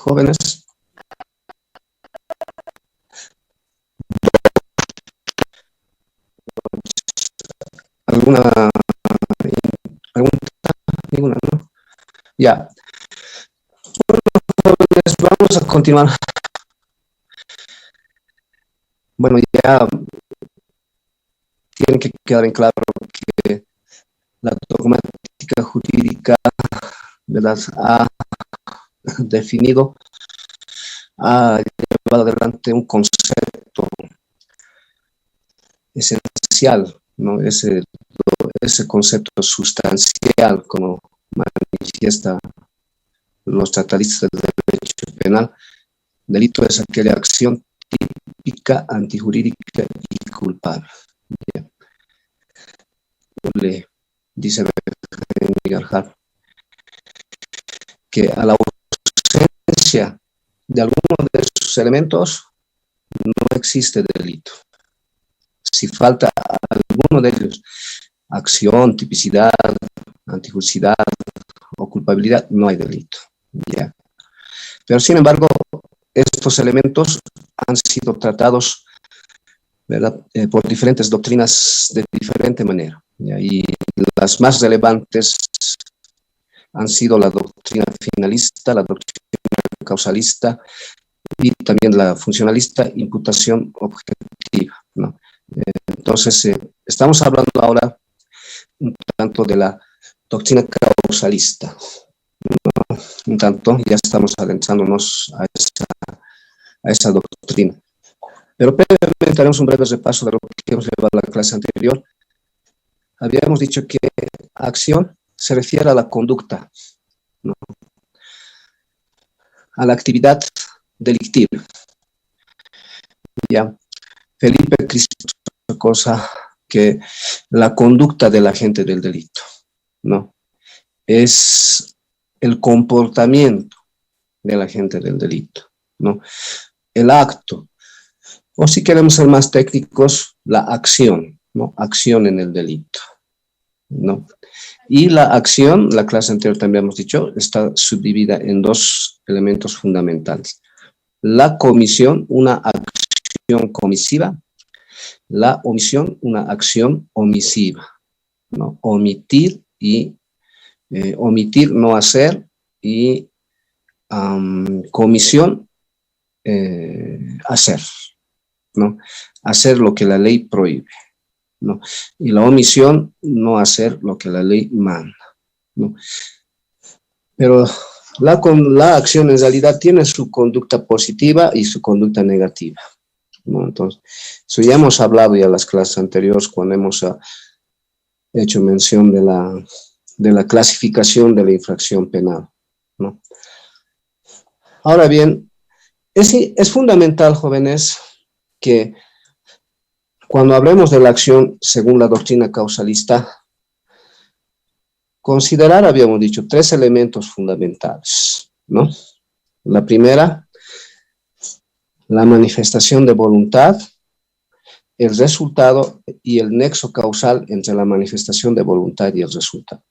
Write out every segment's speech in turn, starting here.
jóvenes. ¿Alguna pregunta? Ninguna, ¿no? Ya. Pues vamos a continuar. Bueno, ya tiene que quedar en claro que la dogmática jurídica, ¿verdad?, ha definido, ha llevado adelante un concepto esencial, ¿no? Ese concepto sustancial, como manifiesta los tratadistas del derecho penal. Delito es aquella acción típica, antijurídica y culpable. Bien. Le dice Miguel Hart que a la ausencia de alguno de sus elementos no existe delito. Si falta alguno de ellos, acción, tipicidad, antijuricidad o culpabilidad, no hay delito. ¿Ya? Pero sin embargo, estos elementos han sido tratados, ¿verdad?, por diferentes doctrinas de diferente manera. ¿Ya? Y las más relevantes han sido la doctrina finalista, la doctrina causalista y también la funcionalista, imputación objetiva, ¿no? Entonces, estamos hablando ahora un tanto de la doctrina causalista, ¿no? Un tanto, ya estamos adentrándonos a esa doctrina. Pero previamente haremos un breve repaso de lo que hemos llevado a la clase anterior. Habíamos dicho que acción se refiere a la conducta, ¿no?, a la actividad delictiva. Ya Felipe Cristo, cosa que la conducta del agente del delito, ¿no?, es el comportamiento del agente del delito, ¿no?, el acto, o si queremos ser más técnicos, la acción, ¿no?, acción en el delito, ¿no? Y la acción, la clase anterior también hemos dicho, está subdividida en dos elementos fundamentales. La comisión, una acción comisiva; la omisión, una acción omisiva, ¿no? Omitir y omitir, no hacer, y comisión, hacer, ¿no? Hacer lo que la ley prohíbe, ¿no? Y la omisión, no hacer lo que la ley manda, ¿no? Pero la acción en realidad tiene su conducta positiva y su conducta negativa, ¿no? Entonces, eso ya hemos hablado ya en las clases anteriores cuando hemos hecho mención de la clasificación de la infracción penal, ¿no? Ahora bien, es fundamental, jóvenes, que cuando hablemos de la acción según la doctrina causalista, considerar, habíamos dicho, tres elementos fundamentales, ¿no? La primera, la manifestación de voluntad, el resultado y el nexo causal entre la manifestación de voluntad y el resultado.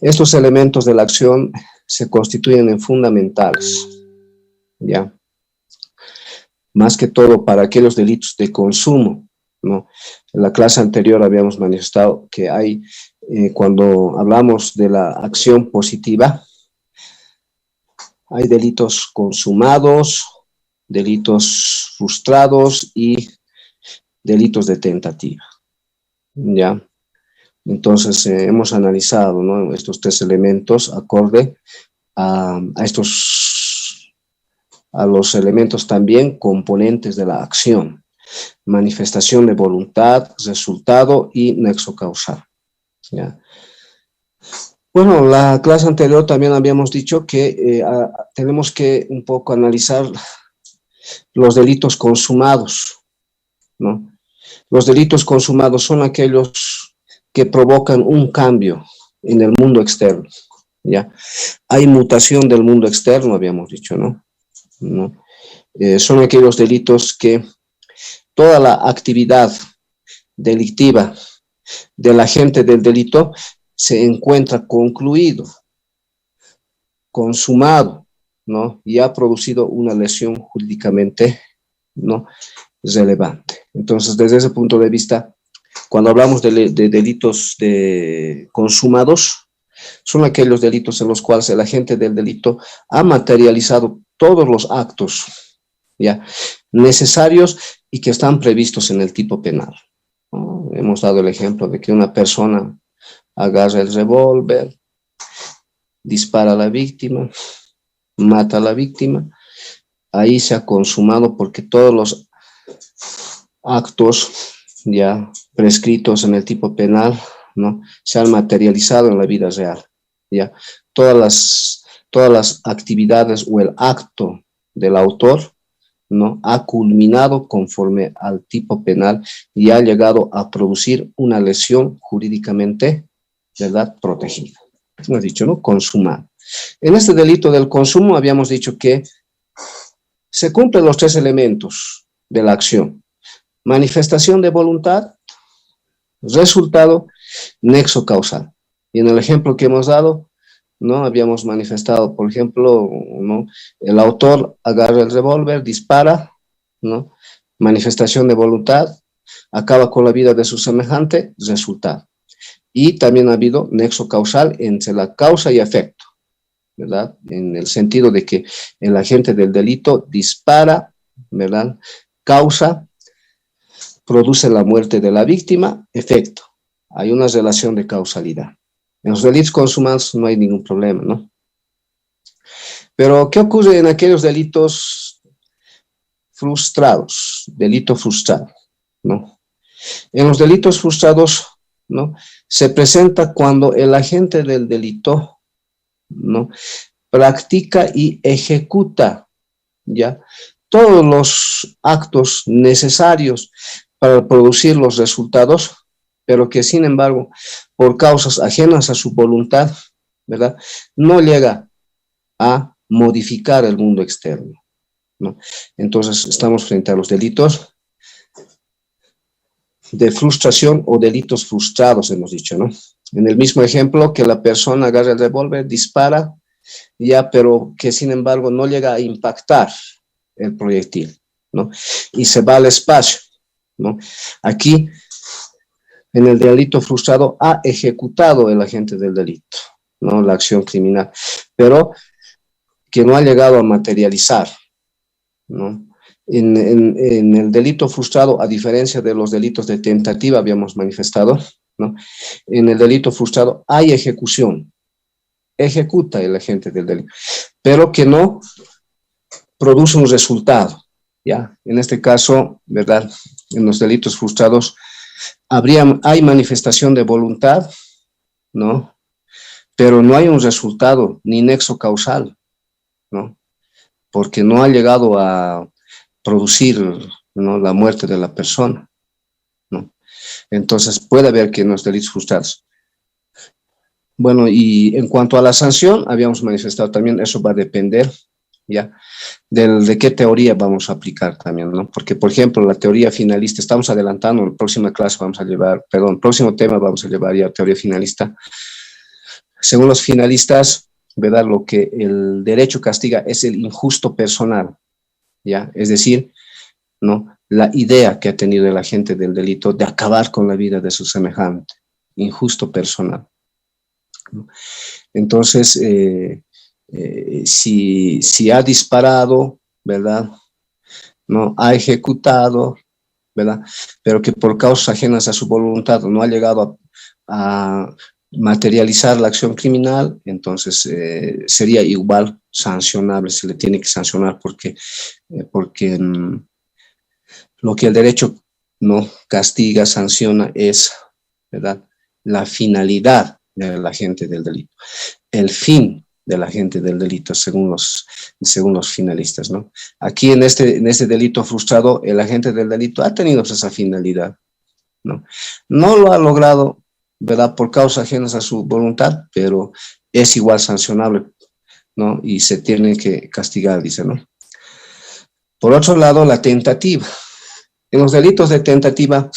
Estos elementos de la acción se constituyen en fundamentales, ¿ya? Más que todo para aquellos delitos de consumo, ¿no? En la clase anterior habíamos manifestado que hay, cuando hablamos de la acción positiva, hay delitos consumados, delitos frustrados y delitos de tentativa, ¿ya? Entonces, hemos analizado, ¿no?, estos tres elementos acorde a los elementos también componentes de la acción: manifestación de voluntad, resultado y nexo causal, ¿ya? Bueno, la clase anterior también habíamos dicho que tenemos que un poco analizar los delitos consumados, ¿no? Los delitos consumados son aquellos que provocan un cambio en el mundo externo, ¿ya? Hay mutación del mundo externo, habíamos dicho, ¿no? Son aquellos delitos que toda la actividad delictiva del agente del delito se encuentra concluido, consumado, ¿no? Y ha producido una lesión jurídicamente, ¿no?, relevante. Entonces, desde ese punto de vista, cuando hablamos de delitos consumados, son aquellos delitos en los cuales el agente del delito ha materializado todos los actos, ¿ya?, necesarios y que están previstos en el tipo penal, ¿no? Hemos dado el ejemplo de que una persona agarra el revólver, dispara a la víctima, mata a la víctima. Ahí se ha consumado porque todos los actos ya prescritos en el tipo penal, ¿no?, se han materializado en la vida real, ¿ya? Todas las actividades o el acto del autor, ¿no?, ha culminado conforme al tipo penal y ha llegado a producir una lesión jurídicamente, ¿verdad?, protegida. Hemos dicho, ¿no?, consumado. En este delito del consumo habíamos dicho que se cumplen los tres elementos de la acción: manifestación de voluntad, resultado, nexo causal. Y en el ejemplo que hemos dado, ¿no?, habíamos manifestado, por ejemplo, ¿no?, el autor agarra el revólver, dispara, ¿no?, manifestación de voluntad, acaba con la vida de su semejante, resultado. Y también ha habido nexo causal entre la causa y efecto, ¿verdad?, en el sentido de que el agente del delito dispara, ¿verdad?, causa, produce la muerte de la víctima, efecto. Hay una relación de causalidad. En los delitos consumados no hay ningún problema, ¿no? Pero, ¿qué ocurre en aquellos delitos frustrados? Delito frustrado, ¿no? En los delitos frustrados, ¿no?, se presenta cuando el agente del delito, ¿no?, practica y ejecuta, ¿ya?, todos los actos necesarios para producir los resultados, pero que sin embargo, por causas ajenas a su voluntad, ¿verdad?, no llega a modificar el mundo externo, ¿no? Entonces, estamos frente a los delitos de frustración o delitos frustrados, hemos dicho, ¿no? En el mismo ejemplo, que la persona agarra el revólver, dispara, ya, pero que sin embargo no llega a impactar el proyectil, ¿no?, y se va al espacio, ¿no? Aquí, en el delito frustrado, ha ejecutado el agente del delito, ¿no?, la acción criminal, pero que no ha llegado a materializar, ¿no? En el delito frustrado, a diferencia de los delitos de tentativa, habíamos manifestado, ¿no?, en el delito frustrado hay ejecución, ejecuta el agente del delito, pero que no produce un resultado, ¿ya? En este caso, ¿verdad?, en los delitos frustrados hay manifestación de voluntad, ¿no?, pero no hay un resultado ni nexo causal, ¿no?, porque no ha llegado a producir, ¿no?, la muerte de la persona, ¿no? Entonces puede haber que en los delitos frustrados. Bueno, y en cuanto a la sanción, habíamos manifestado también, eso va a depender, ¿ya?, de qué teoría vamos a aplicar también, ¿no? Porque, por ejemplo, la teoría finalista, estamos adelantando, en la próxima clase vamos a llevar, perdón, el próximo tema vamos a llevar ya teoría finalista. Según los finalistas, ¿verdad?, lo que el derecho castiga es el injusto personal, ¿ya? Es decir, ¿no?, la idea que ha tenido el agente del delito de acabar con la vida de su semejante, injusto personal, ¿no? Entonces, si ha disparado, ¿verdad?, no ha ejecutado, ¿verdad?, pero que por causas ajenas a su voluntad no ha llegado a materializar la acción criminal, entonces sería igual sancionable, se le tiene que sancionar porque lo que el derecho no castiga, sanciona es, ¿verdad?, la finalidad del agente del delito, el fin del agente del delito, según los finalistas, ¿no? Aquí en este delito frustrado, el agente del delito ha tenido esa finalidad, ¿no? No lo ha logrado, ¿verdad?, por causas ajenas a su voluntad, pero es igual sancionable, ¿no?, y se tiene que castigar, dice, ¿no? Por otro lado, la tentativa. En los delitos de tentativa,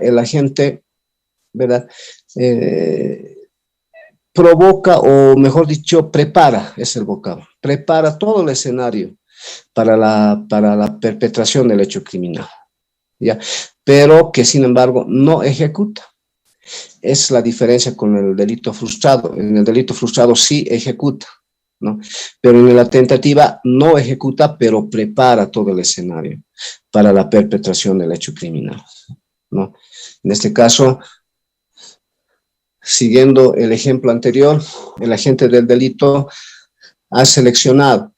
el agente, ¿verdad?, provoca, o mejor dicho, prepara, es el vocablo, prepara todo el escenario para la perpetración del hecho criminal, ¿ya? Pero que sin embargo no ejecuta. Es la diferencia con el delito frustrado. En el delito frustrado sí ejecuta, ¿no? Pero en la tentativa no ejecuta, pero prepara todo el escenario para la perpetración del hecho criminal, ¿no? En este caso, siguiendo el ejemplo anterior, el agente del delito ha seleccionado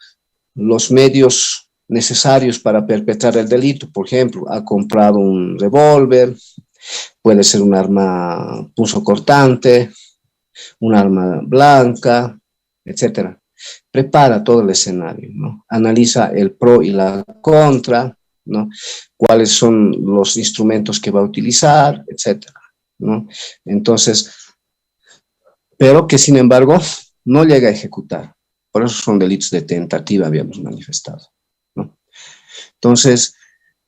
los medios necesarios para perpetrar el delito. Por ejemplo, ha comprado un revólver, puede ser un arma punzocortante, un arma blanca, etcétera. Prepara todo el escenario, ¿no? Analiza el pro y la contra, ¿no? Cuáles son los instrumentos que va a utilizar, etcétera, ¿no? Entonces, pero que sin embargo no llega a ejecutar. Por eso son delitos de tentativa, habíamos manifestado, ¿no? Entonces,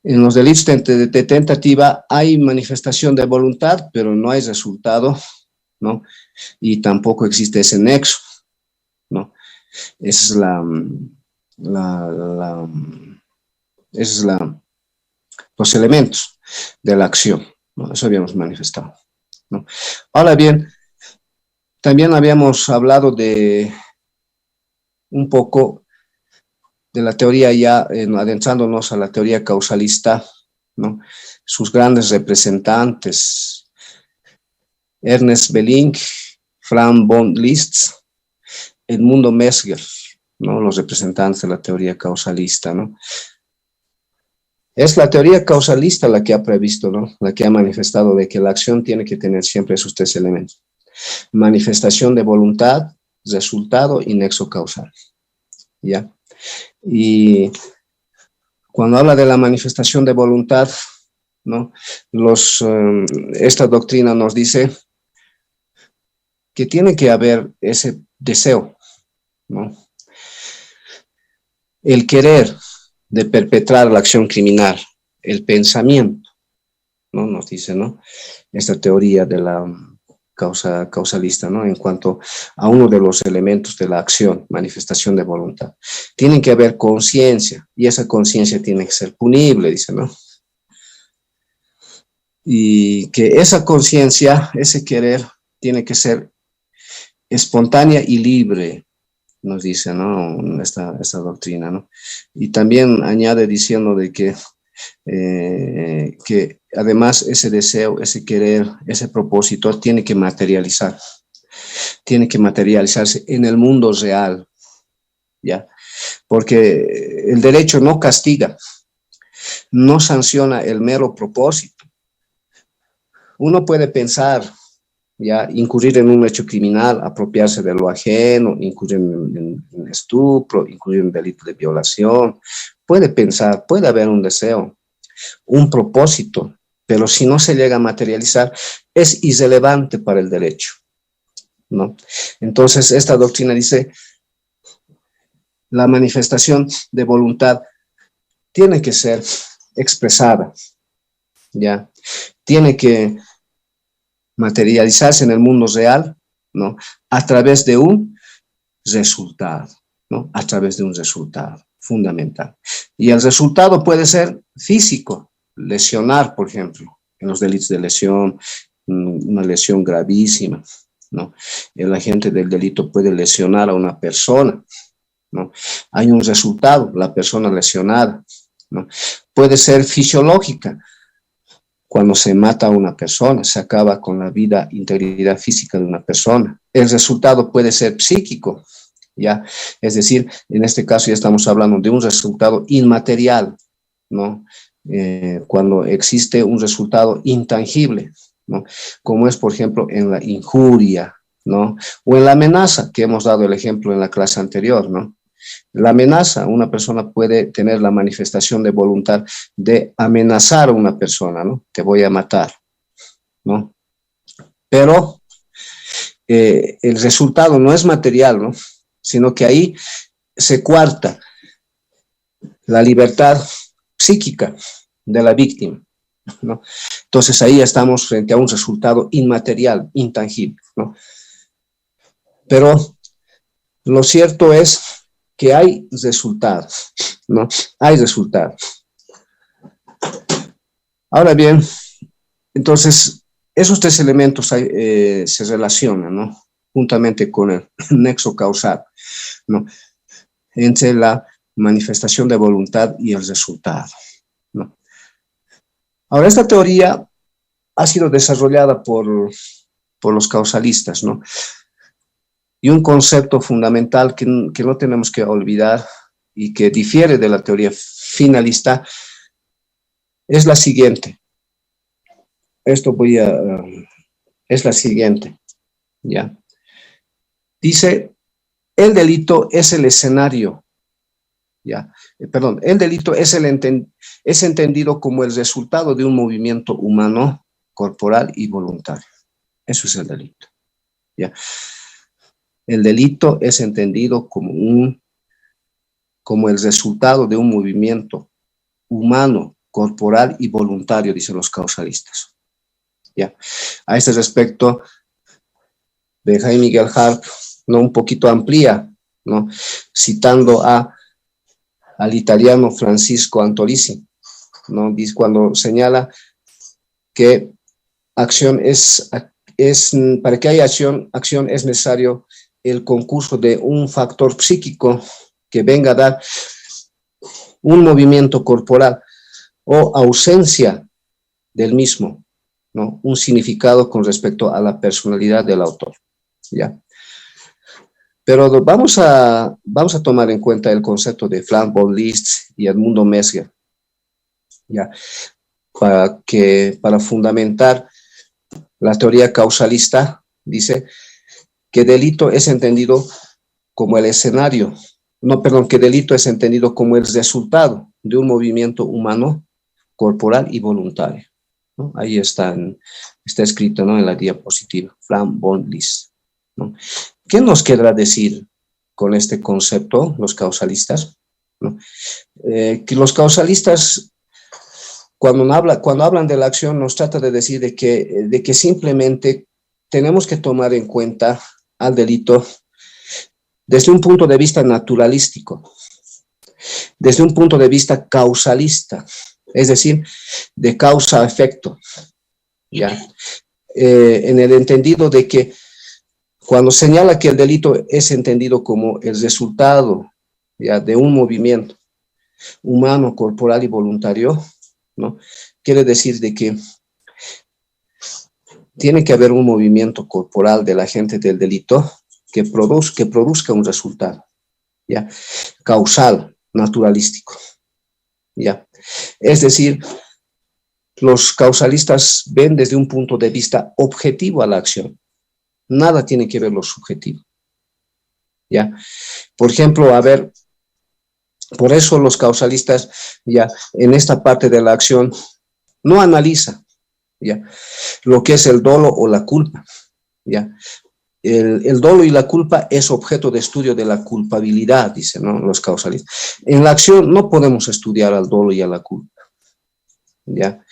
en los delitos de tentativa hay manifestación de voluntad, pero no hay resultado, ¿no? Y tampoco existe ese nexo, ¿no? Esa es los elementos de la acción, ¿no? Eso habíamos manifestado, ¿no? Ahora bien, también habíamos hablado de un poco de la teoría ya, adentrándonos a la teoría causalista, ¿no? Sus grandes representantes, Ernest Belling, Franz von Liszt, Edmundo Mesger, ¿no? Los representantes de la teoría causalista, ¿no? Es la teoría causalista la que ha previsto, ¿no? La que ha manifestado de que la acción tiene que tener siempre esos tres elementos: manifestación de voluntad, resultado y nexo causal, ¿ya? Y cuando habla de la manifestación de voluntad, ¿no? Esta doctrina nos dice que tiene que haber ese deseo, ¿no? El querer de perpetrar la acción criminal, el pensamiento, ¿no? Nos dice, ¿no? Esta teoría de la causalista, ¿no? En cuanto a uno de los elementos de la acción, manifestación de voluntad. Tiene que haber conciencia, y esa conciencia tiene que ser punible, dice, ¿no? Y que esa conciencia, ese querer, tiene que ser espontánea y libre, nos dice, ¿no? Esta doctrina, ¿no? Y también añade diciendo de que además ese deseo, ese querer, ese propósito tiene que materializarse en el mundo real, ¿ya? Porque el derecho no castiga, no sanciona el mero propósito. Uno puede pensar, ya, incurrir en un hecho criminal, apropiarse de lo ajeno, incurrir en estupro, incurrir en delito de violación. Puede pensar, puede haber un deseo, un propósito, pero si no se llega a materializar, es irrelevante para el derecho, ¿no? Entonces, esta doctrina dice, la manifestación de voluntad tiene que ser expresada, ¿ya? Tiene que materializarse en el mundo real, ¿no? A través de un resultado, ¿no? A través de un resultado fundamental. Y el resultado puede ser físico, lesionar, por ejemplo, en los delitos de lesión, una lesión gravísima, ¿no? El agente del delito puede lesionar a una persona, ¿no? Hay un resultado, la persona lesionada, ¿no? Puede ser fisiológica. Cuando se mata a una persona, se acaba con la vida, integridad física de una persona. El resultado puede ser psíquico, ¿ya? Es decir, en este caso ya estamos hablando de un resultado inmaterial, ¿no? Cuando existe un resultado intangible, ¿no? Como es, por ejemplo, en la injuria, ¿no? O en la amenaza, que hemos dado el ejemplo en la clase anterior, ¿no? La amenaza, una persona puede tener la manifestación de voluntad de amenazar a una persona, ¿no? Te voy a matar, ¿no? Pero el resultado no es material, ¿no? Sino que ahí se coarta la libertad psíquica de la víctima, ¿no? Entonces ahí estamos frente a un resultado inmaterial, intangible, ¿no? Pero lo cierto es que hay resultados, ¿no? Hay resultados. Ahora bien, entonces, esos tres elementos se relacionan, ¿no? Juntamente con el nexo causal, ¿no? Entre la manifestación de voluntad y el resultado, ¿no? Ahora, esta teoría ha sido desarrollada por los causalistas, ¿no? Y un concepto fundamental que no tenemos que olvidar y que difiere de la teoría finalista es la siguiente. Es la siguiente, ¿ya? Dice, el delito es el escenario, ¿ya? Perdón, el delito es entendido como el resultado de un movimiento humano, corporal y voluntario. Eso es el delito, ¿ya? El delito es entendido como el resultado de un movimiento humano, corporal y voluntario, dicen los causalistas, ¿ya? A este respecto, Benjamin Miguel Harp, ¿no?, un poquito amplía, ¿no?, citando al italiano Francisco Antolisi, ¿no?, cuando señala que para que haya acción es necesario el concurso de un factor psíquico que venga a dar un movimiento corporal o ausencia del mismo, ¿no?, un significado con respecto a la personalidad del autor, ¿ya? Pero vamos a tomar en cuenta el concepto de Frank von Liszt y Edmundo Mesmer, ¿ya?, para fundamentar la teoría causalista. Dice que delito es entendido como el escenario, que delito es entendido como el resultado de un movimiento humano, corporal y voluntario, ¿no? Ahí está escrito, ¿no?, en la diapositiva, Frank von Liszt, ¿no? ¿Qué nos querrá decir con este concepto los causalistas, ¿no? Que los causalistas, cuando hablan de la acción, nos trata de decir de que simplemente tenemos que tomar en cuenta al delito desde un punto de vista naturalístico, desde un punto de vista causalista, es decir, de causa a efecto, ¿ya? En el entendido de que cuando señala que el delito es entendido como el resultado, ¿ya?, de un movimiento humano, corporal y voluntario, ¿no?, quiere decir de que tiene que haber un movimiento corporal del agente del delito que produzca un resultado, ¿ya?, causal, naturalístico, ¿ya? Es decir, los causalistas ven desde un punto de vista objetivo a la acción. Nada tiene que ver lo subjetivo, ¿ya? Por ejemplo, por eso los causalistas, ya, en esta parte de la acción, no analiza, ¿ya?, lo que es el dolo o la culpa, ¿ya? El dolo y la culpa es objeto de estudio de la culpabilidad, dicen, ¿no?, los causalistas. En la acción no podemos estudiar al dolo y a la culpa, ¿ya?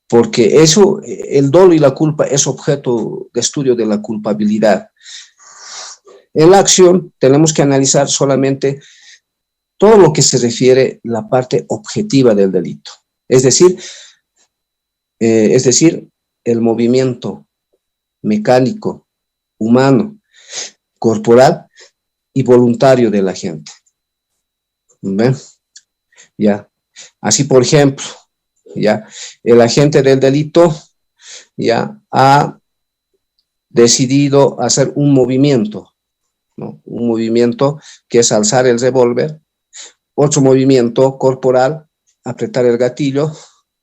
Porque el dolo y la culpa es objeto de estudio de la culpabilidad. En la acción tenemos que analizar solamente todo lo que se refiere a la parte objetiva del delito, es decir, el movimiento mecánico, humano, corporal y voluntario de la gente. ¿Ven? Ya. Así, por ejemplo, ya, el agente del delito ya ha decidido hacer un movimiento, ¿no?, un movimiento que es alzar el revólver, otro movimiento corporal, apretar el gatillo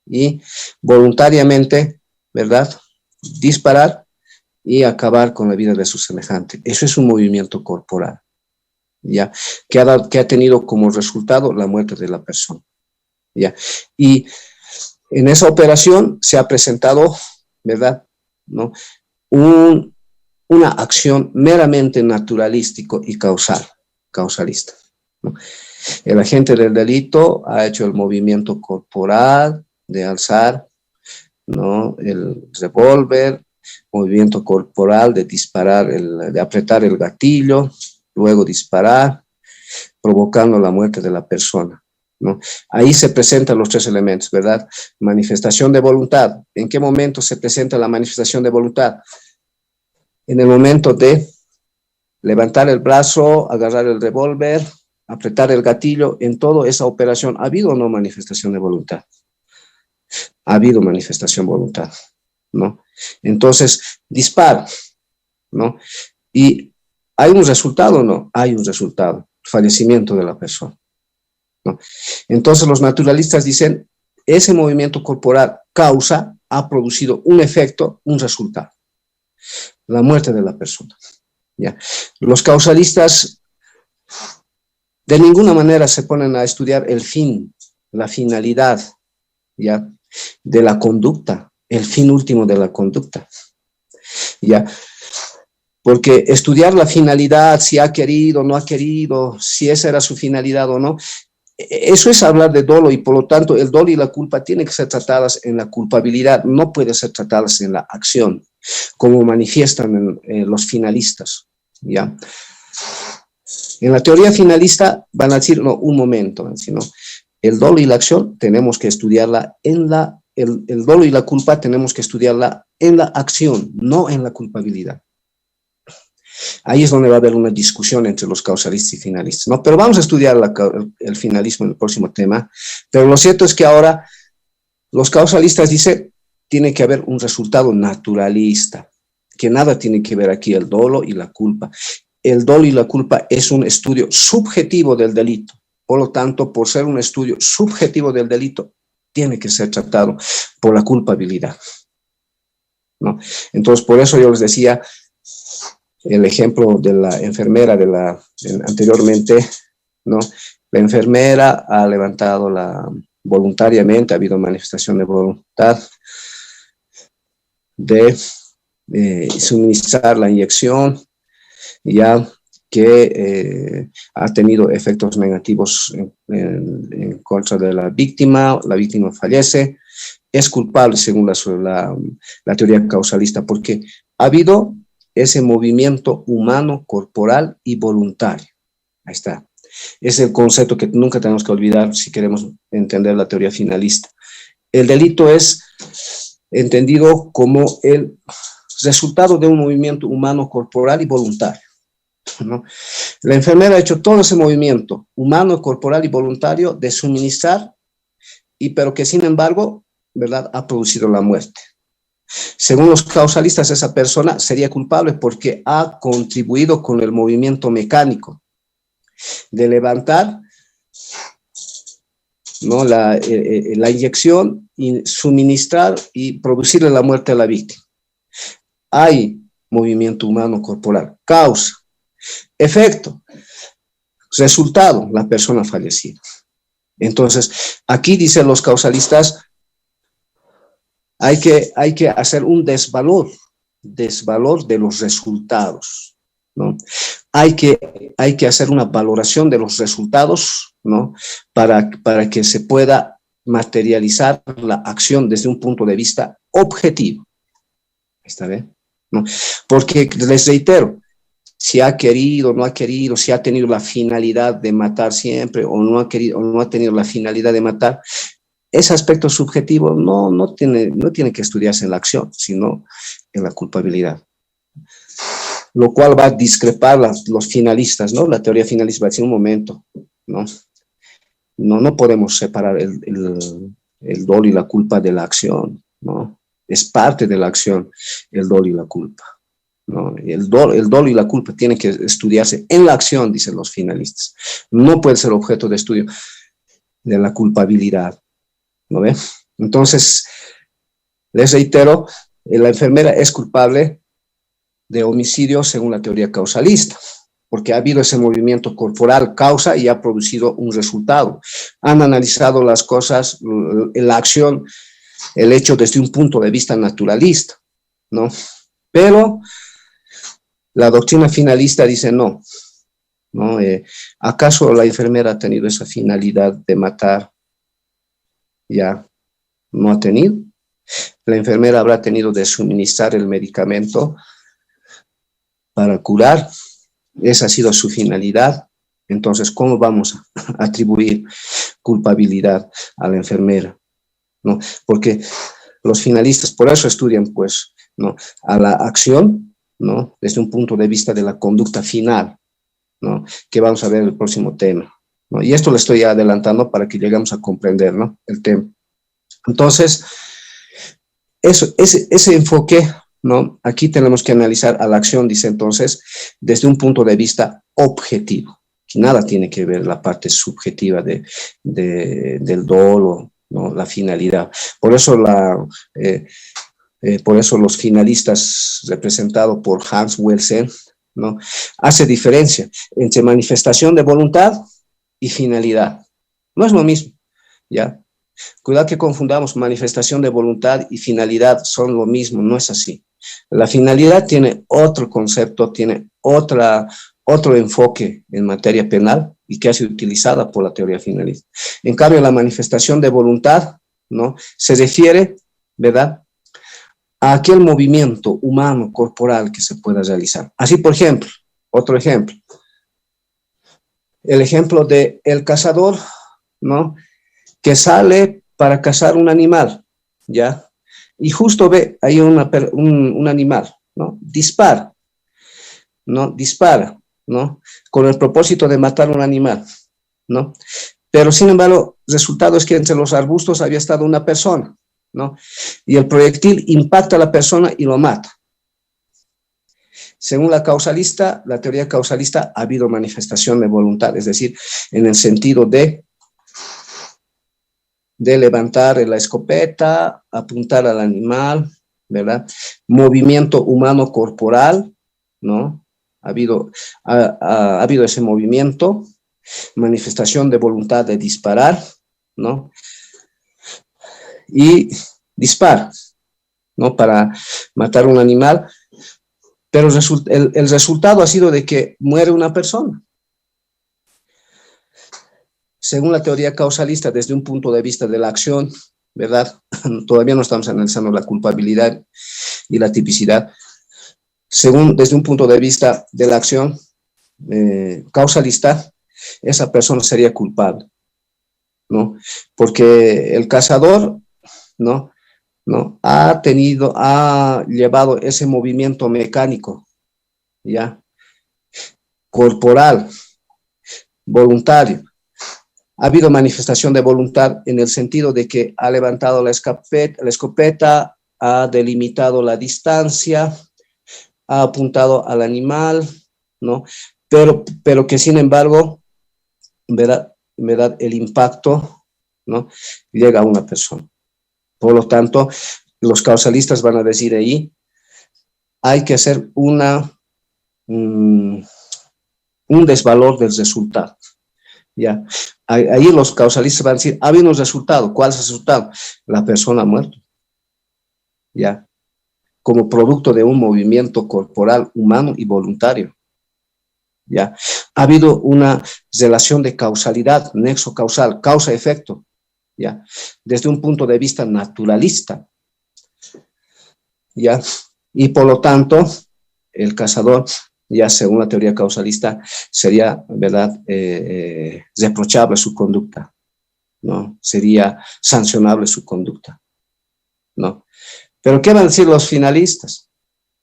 y voluntariamente, ¿verdad?, disparar y acabar con la vida de su semejante. Eso es un movimiento corporal, ¿ya?, que ha tenido como resultado la muerte de la persona, ¿ya? Y en esa operación se ha presentado, ¿verdad?, ¿no?, una acción meramente naturalístico y causalista, ¿no? El agente del delito ha hecho el movimiento corporal de alzar, ¿no?, el revólver, movimiento corporal de disparar, de apretar el gatillo, luego disparar, provocando la muerte de la persona, ¿no? Ahí se presentan los tres elementos, ¿verdad? Manifestación de voluntad. ¿En qué momento se presenta la manifestación de voluntad? En el momento de levantar el brazo, agarrar el revólver, apretar el gatillo. En toda esa operación, ¿ha habido o no manifestación de voluntad? Ha habido manifestación de voluntad, ¿no? Entonces, dispara, ¿no? Y ¿hay un resultado o no? Hay un resultado, fallecimiento de la persona, ¿no? Entonces los naturalistas dicen, ese movimiento corporal causa, ha producido un efecto, un resultado, la muerte de la persona, ¿ya? Los causalistas de ninguna manera se ponen a estudiar el fin, la finalidad, ¿ya? De la conducta, el fin último de la conducta, ¿ya? Porque estudiar la finalidad, si ha querido, no ha querido, si esa era su finalidad o no, eso es hablar de dolo, y por lo tanto el dolo y la culpa tienen que ser tratadas en la culpabilidad, no pueden ser tratadas en la acción, como manifiestan los finalistas, ¿ya? En la teoría finalista van a decir, no, un momento, sino el dolo y la acción tenemos que estudiarla en la, el dolo y la culpa tenemos que estudiarla en la acción, no en la culpabilidad. Ahí es donde va a haber una discusión entre los causalistas y finalistas, ¿no? Pero vamos a estudiar el finalismo en el próximo tema. Pero lo cierto es que ahora los causalistas dicen, tiene que haber un resultado naturalista, que nada tiene que ver aquí el dolo y la culpa. El dolo y la culpa es un estudio subjetivo del delito. Por lo tanto, por ser un estudio subjetivo del delito, tiene que ser tratado por la culpabilidad, ¿no? Entonces, por eso yo les decía el ejemplo de la enfermera anteriormente, ¿no? La enfermera ha levantado voluntariamente, ha habido manifestación de voluntad de suministrar la inyección, ya que ha tenido efectos negativos en contra de la víctima fallece, es culpable según la teoría causalista, porque ha habido ese movimiento humano, corporal y voluntario. Ahí está. Es el concepto que nunca tenemos que olvidar si queremos entender la teoría finalista. El delito es entendido como el resultado de un movimiento humano, corporal y voluntario, ¿no? La enfermera ha hecho todo ese movimiento humano, corporal y voluntario de suministrar, pero que sin embargo, ¿verdad?, ha producido la muerte. Según los causalistas, esa persona sería culpable porque ha contribuido con el movimiento mecánico de levantar, ¿no?, la inyección y suministrar y producirle la muerte a la víctima. Hay movimiento humano corporal, causa, efecto, resultado, la persona fallecida. Entonces, aquí dicen los causalistas, hay que hacer un desvalor de los resultados, ¿no? Hay que hacer una valoración de los resultados, ¿no?, para que se pueda materializar la acción desde un punto de vista objetivo. ¿Está bien? ¿No? Porque les reitero, si ha querido, no ha querido, si ha tenido la finalidad de matar siempre o no ha querido, o no ha tenido la finalidad de matar, ese aspecto subjetivo no tiene que estudiarse en la acción, sino en la culpabilidad. Lo cual va a discrepar los finalistas, ¿no? La teoría finalista va a decir, un momento, ¿no? No podemos separar el dolo y la culpa de la acción, ¿no? Es parte de la acción el dolo y la culpa, ¿no? El dolo y la culpa tienen que estudiarse en la acción, dicen los finalistas. No puede ser objeto de estudio de la culpabilidad, ¿no ve? Entonces, les reitero, la enfermera es culpable de homicidio según la teoría causalista, porque ha habido ese movimiento corporal, causa, y ha producido un resultado. Han analizado las cosas, la acción, el hecho desde un punto de vista naturalista, ¿no? Pero la doctrina finalista dice no, ¿no? ¿Acaso la enfermera ha tenido esa finalidad de matar? Ya, no ha tenido. La enfermera habrá tenido de suministrar el medicamento para curar. Esa ha sido su finalidad. Entonces, ¿cómo vamos a atribuir culpabilidad a la enfermera? ¿No? Porque los finalistas por eso estudian, pues, ¿no?, a la acción, ¿no?, desde un punto de vista de la conducta final, ¿no?, que vamos a ver en el próximo tema, ¿no? Y esto lo estoy adelantando para que lleguemos a comprender, ¿no?, el tema. Entonces, ese enfoque, ¿no?, aquí tenemos que analizar a la acción, dice entonces, desde un punto de vista objetivo. Nada tiene que ver la parte subjetiva del dolo, ¿no?, la finalidad. Por eso los finalistas representados por Hans Welsel, ¿no?, hace diferencia entre manifestación de voluntad y finalidad. No es lo mismo, ¿ya? Cuidado que confundamos manifestación de voluntad y finalidad, son lo mismo, no es así. La finalidad tiene otro concepto, tiene otro enfoque en materia penal y que ha sido utilizada por la teoría finalista. En cambio, la manifestación de voluntad, ¿no?, se refiere, ¿verdad?, a aquel movimiento humano, corporal que se pueda realizar. Así, por ejemplo, otro ejemplo, el ejemplo de el cazador, ¿no?, que sale para cazar un animal, ¿ya? Y justo ve ahí un animal, ¿no? Dispara, ¿no? Con el propósito de matar un animal, ¿no? Pero sin embargo, el resultado es que entre los arbustos había estado una persona, ¿no? Y el proyectil impacta a la persona y lo mata. Según la teoría causalista, ha habido manifestación de voluntad, es decir, en el sentido de levantar la escopeta, apuntar al animal, ¿verdad? Movimiento humano corporal, ¿no? Ha habido ese movimiento, manifestación de voluntad de disparar, ¿no? Y dispara, ¿no?, para matar un animal, pero el resultado ha sido de que muere una persona. Según la teoría causalista, desde un punto de vista de la acción, ¿verdad? Todavía no estamos analizando la culpabilidad y la tipicidad. Desde un punto de vista de la acción causalista, esa persona sería culpable, ¿no? Porque el cazador, ¿no?, ha llevado ese movimiento mecánico, ¿ya?, corporal, voluntario. Ha habido manifestación de voluntad en el sentido de que ha levantado la escopeta, ha delimitado la distancia, ha apuntado al animal, ¿no? Pero que sin embargo, ¿verdad?, el impacto, ¿no?, llega a una persona. Por lo tanto, los causalistas van a decir ahí, hay que hacer un desvalor del resultado, ¿ya? Ahí los causalistas van a decir, ha habido un resultado. ¿Cuál es el resultado? La persona ha muerto, ¿ya?, como producto de un movimiento corporal humano y voluntario, ¿ya? Ha habido una relación de causalidad, nexo causal, causa-efecto, ¿ya?, desde un punto de vista naturalista, ¿ya? Y por lo tanto, el cazador, ya según la teoría causalista, sería, ¿verdad?, reprochable su conducta, ¿no? Sería sancionable su conducta, ¿no? Pero ¿qué van a decir los finalistas?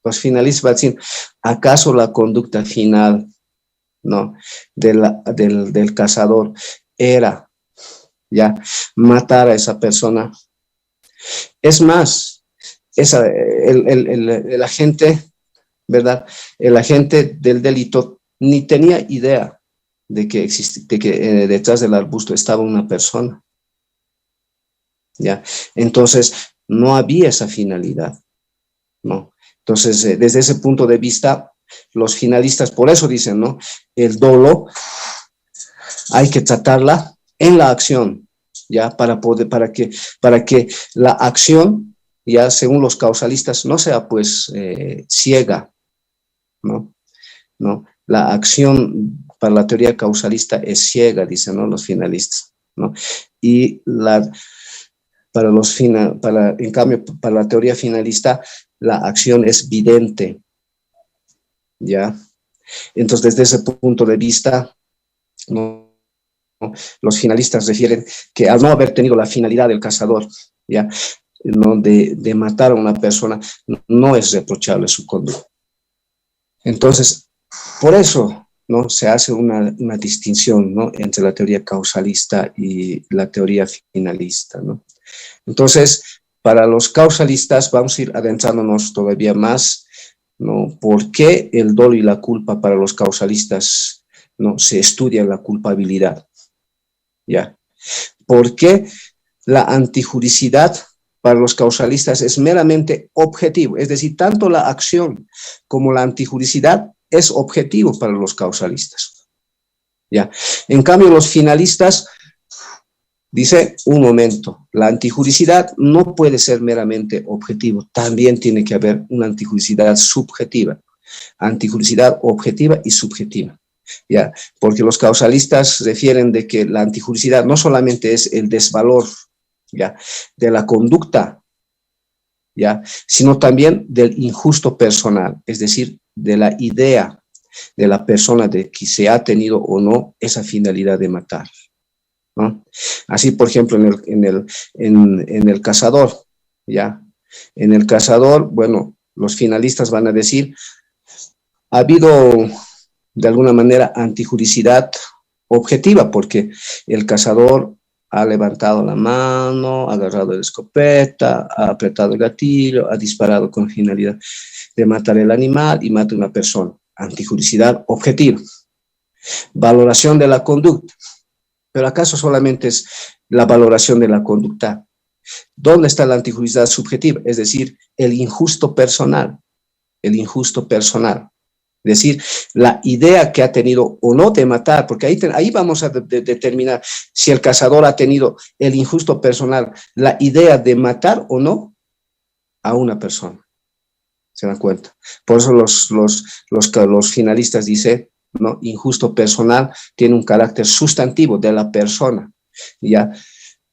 Los finalistas van a decir, ¿acaso la conducta final, ¿no?, del cazador era, ya, matar a esa persona? Es más, el agente, ¿verdad?, el agente del delito ni tenía idea de que detrás del arbusto estaba una persona, ¿ya? Entonces, no había esa finalidad, ¿no? Entonces, desde ese punto de vista, los finalistas por eso dicen, ¿no?, el dolo hay que tratarla en la acción, ¿ya? Para que la acción, ya según los causalistas, no sea pues ciega, ¿no? La acción para la teoría causalista es ciega, dicen, ¿no?, los finalistas, ¿no? Y En cambio, para la teoría finalista, la acción es vidente, ¿ya? Entonces, desde ese punto de vista, ¿no?, los finalistas refieren que al no haber tenido la finalidad del cazador, ¿ya?, ¿no?, de matar a una persona, no es reprochable su conducta. Entonces, por eso, ¿no?, se hace una distinción, ¿no?, entre la teoría causalista y la teoría finalista, ¿no? Entonces, para los causalistas vamos a ir adentrándonos todavía más, ¿no? ¿Por qué el dolo y la culpa para los causalistas, ¿no?, se estudia la culpabilidad? ¿Ya? ¿Por qué la antijuricidad para los causalistas es meramente objetivo? Es decir, tanto la acción como la antijuricidad es objetivo para los causalistas. ¿Ya? En cambio, los finalistas dice, un momento, la antijuricidad no puede ser meramente objetivo, también tiene que haber una antijuricidad subjetiva, antijuricidad objetiva y subjetiva, ¿ya? Porque los causalistas refieren de que la antijuricidad no solamente es el desvalor, ¿ya?, de la conducta, ¿ya?, sino también del injusto personal, es decir, de la idea de la persona de que se ha tenido o no esa finalidad de matar, ¿no? Así, por ejemplo, en el cazador, ¿ya? En el cazador, bueno, los finalistas van a decir, ha habido de alguna manera antijuricidad objetiva, porque el cazador ha levantado la mano, ha agarrado la escopeta, ha apretado el gatillo, ha disparado con finalidad de matar el animal y mata a una persona. Antijuricidad objetiva. Valoración de la conducta. Pero ¿acaso solamente es la valoración de la conducta? ¿Dónde está la antijuricidad subjetiva? Es decir, el injusto personal. El injusto personal. Es decir, la idea que ha tenido o no de matar, porque ahí vamos a determinar si el cazador ha tenido el injusto personal, la idea de matar o no a una persona. ¿Se dan cuenta? Por eso los finalistas dicen, ¿no?, injusto personal tiene un carácter sustantivo de la persona, ¿ya?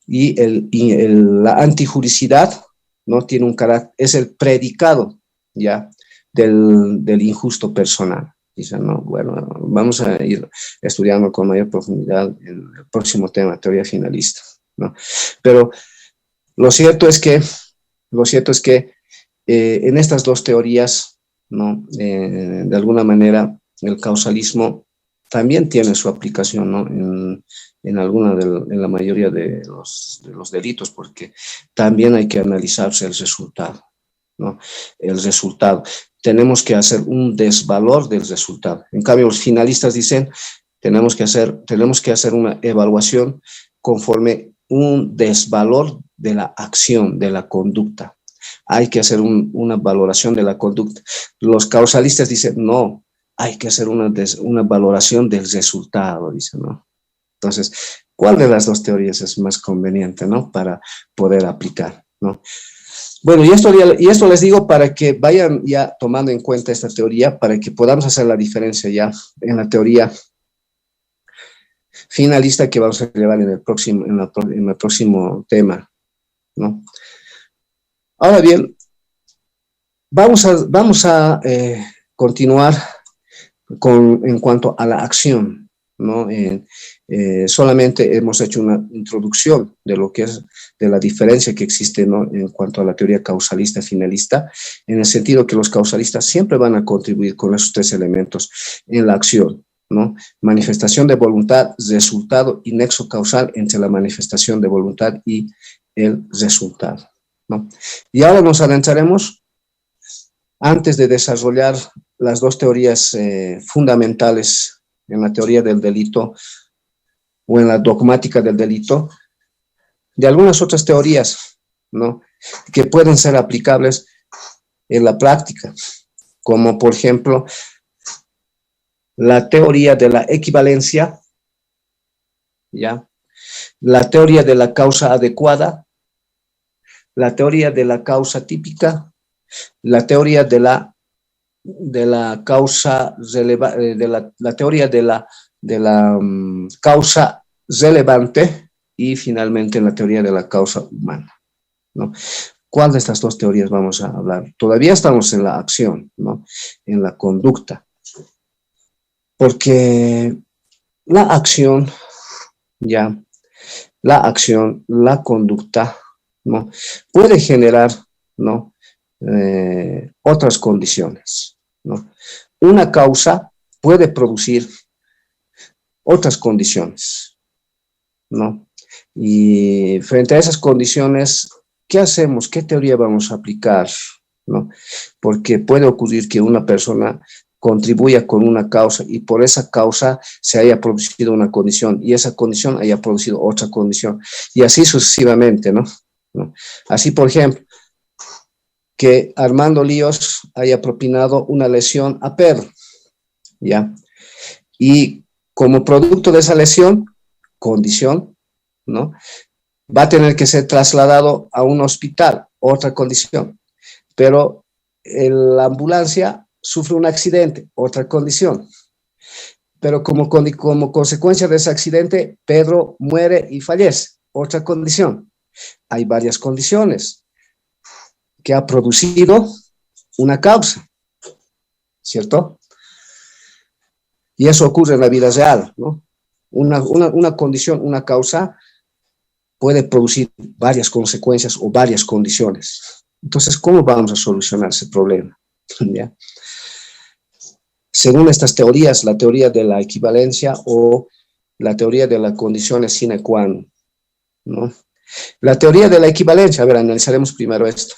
Y la antijuricidad, ¿no?, tiene un carácter, es el predicado, ¿ya?, del injusto personal. Dicen, no, bueno, vamos a ir estudiando con mayor profundidad en el próximo tema, teoría finalista, ¿no? Pero lo cierto es que en estas dos teorías, ¿no?, de alguna manera el causalismo también tiene su aplicación, ¿no?, en la mayoría de los delitos, porque también hay que analizarse el resultado, ¿no? El resultado. Tenemos que hacer un desvalor del resultado. En cambio, los finalistas dicen, tenemos que hacer una evaluación conforme un desvalor de la acción, de la conducta. Hay que hacer una valoración de la conducta. Los causalistas dicen, no, hay que hacer una valoración del resultado, dicen, ¿no? Entonces, ¿cuál de las dos teorías es más conveniente, ¿no?, para poder aplicar, ¿no? Bueno, y esto les digo para que vayan ya tomando en cuenta esta teoría, para que podamos hacer la diferencia ya en la teoría finalista que vamos a llevar en el próximo tema, ¿no? Ahora bien, vamos a continuar en cuanto a la acción, ¿no? Solamente hemos hecho una introducción de lo que es, de la diferencia que existe, ¿no?, en cuanto a la teoría causalista finalista, en el sentido que los causalistas siempre van a contribuir con esos tres elementos en la acción, ¿no? Manifestación de voluntad, resultado y nexo causal entre la manifestación de voluntad y el resultado, ¿no? Y ahora nos adentraremos, antes de desarrollar las dos teorías fundamentales en la teoría del delito o en la dogmática del delito, de algunas otras teorías, ¿no?, que pueden ser aplicables en la práctica, como por ejemplo la teoría de la equivalencia, ¿ya?, la teoría de la causa adecuada, la teoría de la causa típica, la teoría de la causa la teoría de la causa relevante y finalmente la teoría de la causa humana, ¿no? ¿Cuál de estas dos teorías vamos a hablar? Todavía estamos en la acción, ¿no? En la conducta. Porque la acción, ya, la acción, la conducta, ¿no? Puede generar, ¿no? Otras condiciones, ¿no? Una causa puede producir otras condiciones, ¿no? Y frente a esas condiciones, ¿qué hacemos? ¿Qué teoría vamos a aplicar? ¿No? Porque puede ocurrir que una persona contribuya con una causa y por esa causa se haya producido una condición y esa condición haya producido otra condición y así sucesivamente, ¿no? ¿No? Así, por ejemplo, que Armando Líos haya propinado una lesión a Pedro, ¿ya? Y como producto de esa lesión, condición, ¿no? Va a tener que ser trasladado a un hospital, otra condición. Pero la ambulancia sufre un accidente, otra condición. Pero como consecuencia de ese accidente, Pedro muere y fallece, otra condición. Hay varias condiciones que ha producido una causa, ¿cierto? Y eso ocurre en la vida real, ¿no? Una condición, una causa puede producir varias consecuencias o varias condiciones. Entonces, ¿cómo vamos a solucionar ese problema? ¿Ya? Según estas teorías, la teoría de la equivalencia o la teoría de las condiciones sine qua non, ¿no? La teoría de la equivalencia, a ver, analizaremos primero esto.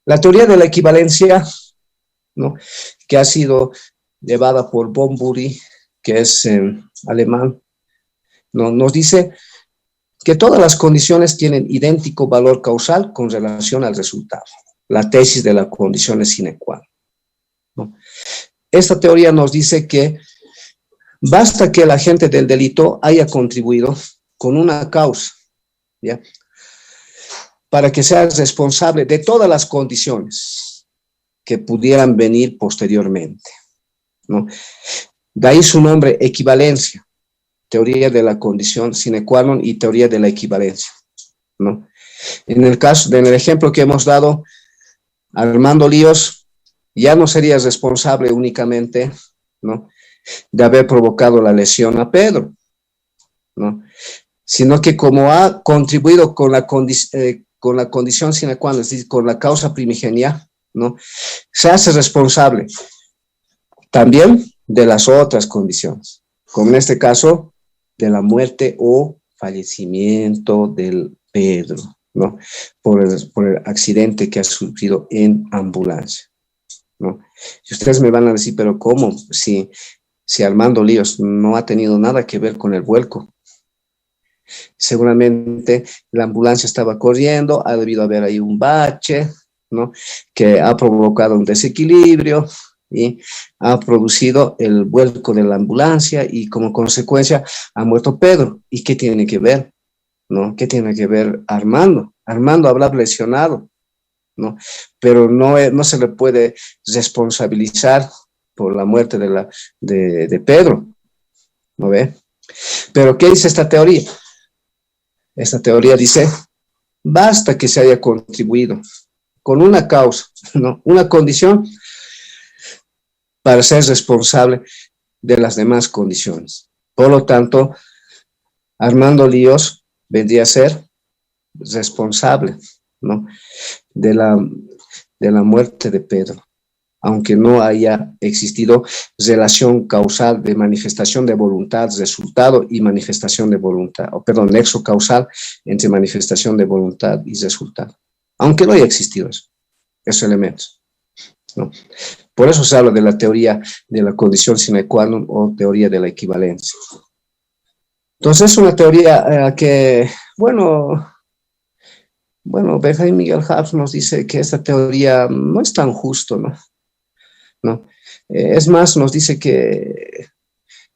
La teoría de la equivalencia, ¿no? Que ha sido llevada por Bonbury, que es alemán, ¿no? Nos dice que todas las condiciones tienen idéntico valor causal con relación al resultado. La tesis de las condiciones sine qua non, ¿no? Esta teoría nos dice que basta que el agente del delito haya contribuido con una causa, ¿ya? Para que sea responsable de todas las condiciones que pudieran venir posteriormente, ¿no? De ahí su nombre, equivalencia, teoría de la condición sine qua non y teoría de la equivalencia, ¿no? En el ejemplo que hemos dado, Armando Líos ya no sería responsable únicamente, ¿no?, de haber provocado la lesión a Pedro, ¿no?, sino que como ha contribuido con la condición sine qua non, es decir, con la causa primigenia, ¿no?, se hace responsable también de las otras condiciones, como en este caso de la muerte o fallecimiento del Pedro, ¿no?, por el accidente que ha sufrido en ambulancia, ¿no? Y ustedes me van a decir, pero ¿cómo? Si Armando Líos no ha tenido nada que ver con el vuelco. Seguramente la ambulancia estaba corriendo, ha debido haber ahí un bache, ¿no?, que ha provocado un desequilibrio y ha producido el vuelco de la ambulancia y como consecuencia ha muerto Pedro. ¿Y qué tiene que ver? ¿No? ¿Qué tiene que ver Armando? Armando habrá lesionado, ¿no?, pero no se le puede responsabilizar por la muerte de Pedro, ¿no ve? Pero ¿qué dice esta teoría? Esta teoría dice, basta que se haya contribuido con una causa, ¿no?, una condición, para ser responsable de las demás condiciones. Por lo tanto, Armando Líos vendría a ser responsable, ¿no?, de la muerte de Pedro, aunque no haya existido relación causal de manifestación de voluntad, resultado y manifestación de voluntad, o perdón, nexo causal entre manifestación de voluntad y resultado, aunque no haya existido esos elementos, ¿no? Por eso se habla de la teoría de la condición sine qua non o teoría de la equivalencia. Entonces es una teoría que, bueno, Benjamin Miguel Harf nos dice que esta teoría no es tan justo, ¿no? Es más, nos dice que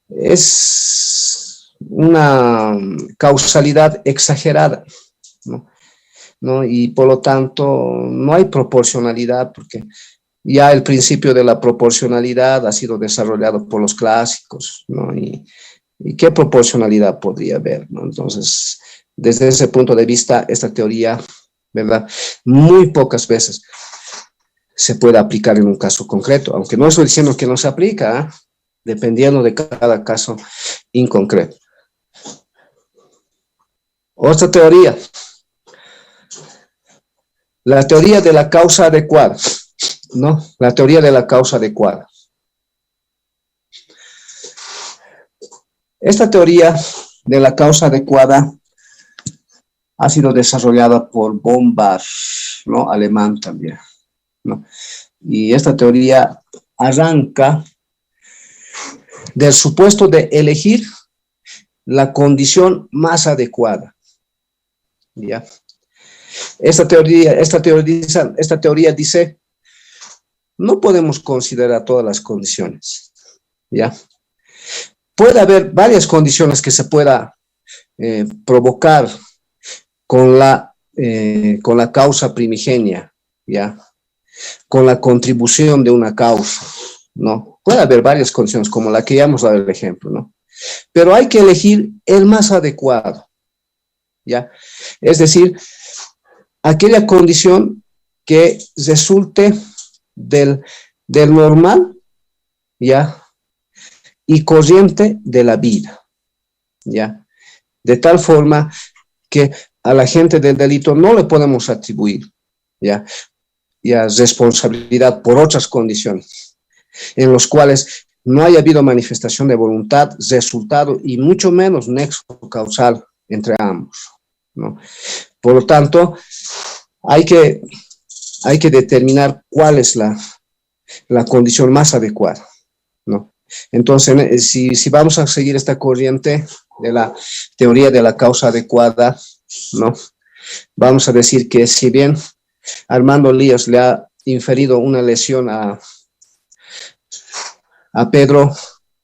es una causalidad exagerada, ¿no? Y por lo tanto no hay proporcionalidad, porque ya el principio de la proporcionalidad ha sido desarrollado por los clásicos, ¿no? ¿Y qué proporcionalidad podría haber, ¿no? Entonces, desde ese punto de vista, esta teoría, ¿verdad? Muy pocas veces se puede aplicar en un caso concreto, aunque no estoy diciendo que no se aplica, ¿eh? Dependiendo de cada caso en concreto. Otra teoría, la teoría de la causa adecuada, ¿no? La teoría de la causa adecuada. Esta teoría de la causa adecuada ha sido desarrollada por von Bach, ¿no? Alemán también, ¿no? Y esta teoría arranca del supuesto de elegir la condición más adecuada, ¿ya? Esta teoría dice, no podemos considerar todas las condiciones, ¿ya? Puede haber varias condiciones que se pueda provocar con la causa primigenia, ¿ya? Con la contribución de una causa, ¿no? Puede haber varias condiciones, como la que ya hemos dado el ejemplo, ¿no? Pero hay que elegir el más adecuado, ¿ya? Es decir, aquella condición que resulte del normal, ¿ya? Y corriente de la vida, ¿ya? De tal forma que a la gente del delito no le podemos atribuir, ¿ya? Responsabilidad por otras condiciones, en los cuales no haya habido manifestación de voluntad, resultado y mucho menos nexo causal entre ambos, ¿no? Por lo tanto, hay que determinar cuál es la condición más adecuada, ¿no? Entonces, si vamos a seguir esta corriente de la teoría de la causa adecuada, ¿no? Vamos a decir que si bien Armando Líos le ha inferido una lesión a Pedro,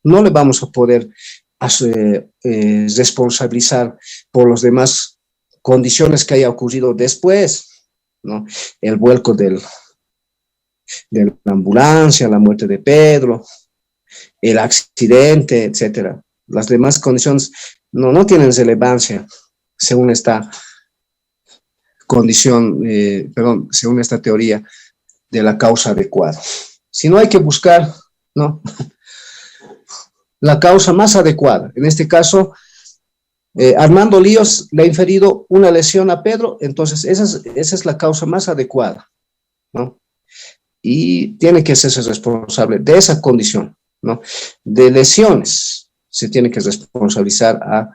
no le vamos a poder responsabilizar por las demás condiciones que haya ocurrido después, ¿no? El vuelco de la ambulancia, la muerte de Pedro, el accidente, etcétera. Las demás condiciones no tienen relevancia según esta según esta teoría de la causa adecuada. Si no, hay que buscar, ¿no?, la causa más adecuada. En este caso, Armando Líos le ha inferido una lesión a Pedro, entonces esa es la causa más adecuada, ¿no? Y tiene que hacerse responsable de esa condición, ¿no? De lesiones se tiene que responsabilizar a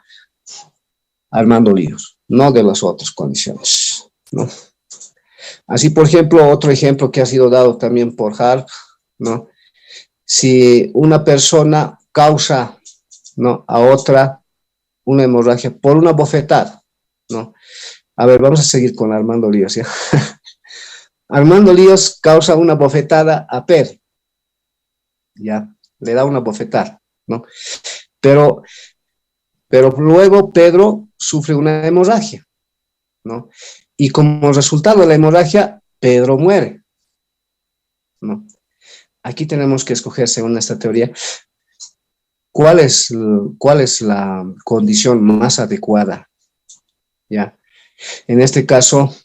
Armando Líos, no de las otras condiciones, ¿no? Así, por ejemplo, otro ejemplo que ha sido dado también por Harp, ¿no? Si una persona causa, ¿no?, a otra una hemorragia por una bofetada, ¿no? A ver, vamos a seguir con Armando Líos, ¿ya? Armando Líos causa una bofetada a Pedro, ¿ya? Le da una bofetada, ¿no? Pero luego Pedro sufre una hemorragia, ¿no? Y como resultado de la hemorragia, Pedro muere, ¿no? Aquí tenemos que escoger, según esta teoría, cuál es la condición más adecuada, ¿ya? En este caso,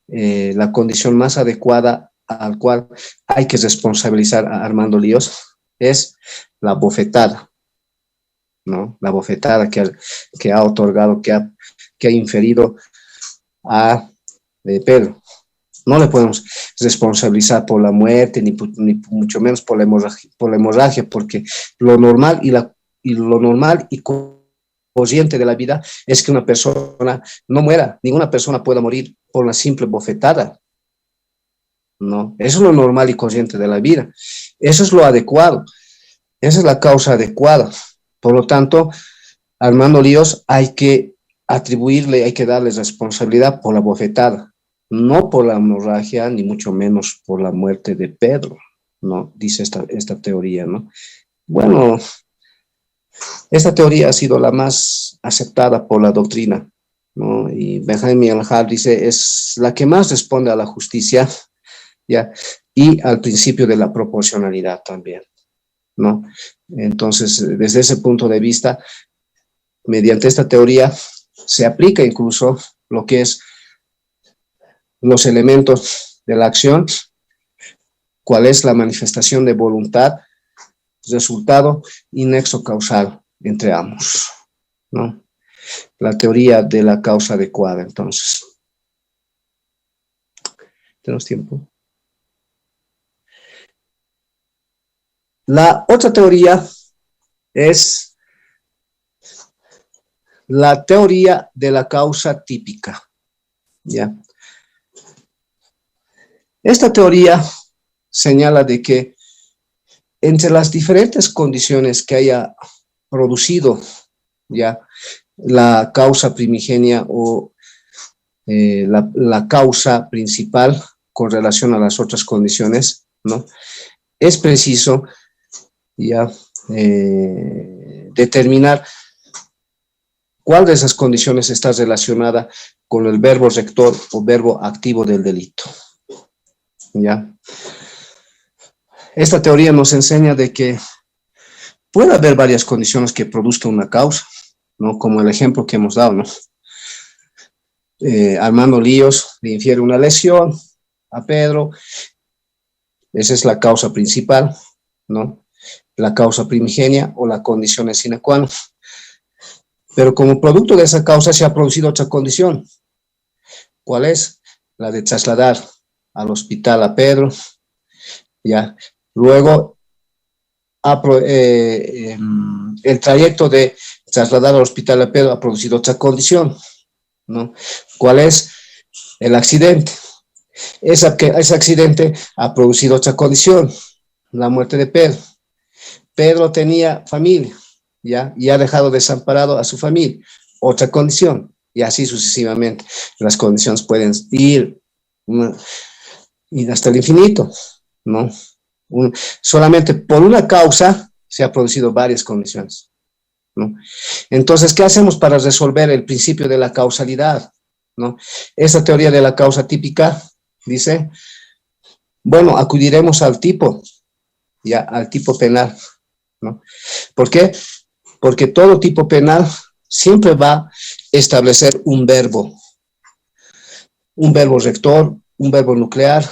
la condición más adecuada al cual hay que responsabilizar a Armando Líos es la bofetada, ¿no? La bofetada que ha otorgado, que ha inferido a Pedro. No le podemos responsabilizar por la muerte, ni mucho menos por la hemorragia, porque lo normal y corriente de la vida es que una persona no muera. Ninguna persona pueda morir por una simple bofetada, ¿no? Eso es lo normal y corriente de la vida. Eso es lo adecuado. Esa es la causa adecuada. Por lo tanto, a Armando Líos hay que darle responsabilidad por la bofetada, no por la hemorragia, ni mucho menos por la muerte de Pedro, ¿no? Dice esta teoría, ¿no? Bueno, esta teoría ha sido la más aceptada por la doctrina, ¿no? Y Benjamin Hall dice, es la que más responde a la justicia, ¿ya? Y al principio de la proporcionalidad también, ¿no? Entonces, desde ese punto de vista, mediante esta teoría, se aplica incluso lo que es los elementos de la acción, cuál es la manifestación de voluntad, resultado y nexo causal entre ambos, ¿no? La teoría de la causa adecuada, entonces. ¿Tenemos tiempo? La otra teoría es la teoría de la causa típica, ¿ya? Esta teoría señala de que entre las diferentes condiciones que haya producido ya la causa primigenia o la causa principal con relación a las otras condiciones, ¿no? Es preciso ya determinar cuál de esas condiciones está relacionada con el verbo rector o verbo activo del delito, ¿ya? Esta teoría nos enseña de que puede haber varias condiciones que produzcan una causa, ¿no? Como el ejemplo que hemos dado, ¿no? Armando Líos le infiere una lesión a Pedro, esa es la causa principal, ¿no? La causa primigenia o la condición sine qua non. Pero como producto de esa causa se ha producido otra condición. ¿Cuál es? La de trasladar al hospital a Pedro, ¿ya? Luego, el trayecto de trasladar al hospital a Pedro ha producido otra condición, ¿no? ¿Cuál es? El accidente. Ese accidente ha producido otra condición, la muerte de Pedro. Pedro tenía familia, ¿ya? Y ha dejado desamparado a su familia, otra condición, y así sucesivamente. Las condiciones pueden ir hasta el infinito, ¿no? Solamente por una causa se han producido varias condiciones, ¿no? Entonces, ¿qué hacemos para resolver el principio de la causalidad, ¿no? Esa teoría de la causa típica dice, bueno, acudiremos al tipo, ya, al tipo penal, ¿no? ¿Por qué? Porque todo tipo penal siempre va a establecer un verbo rector, un verbo nuclear,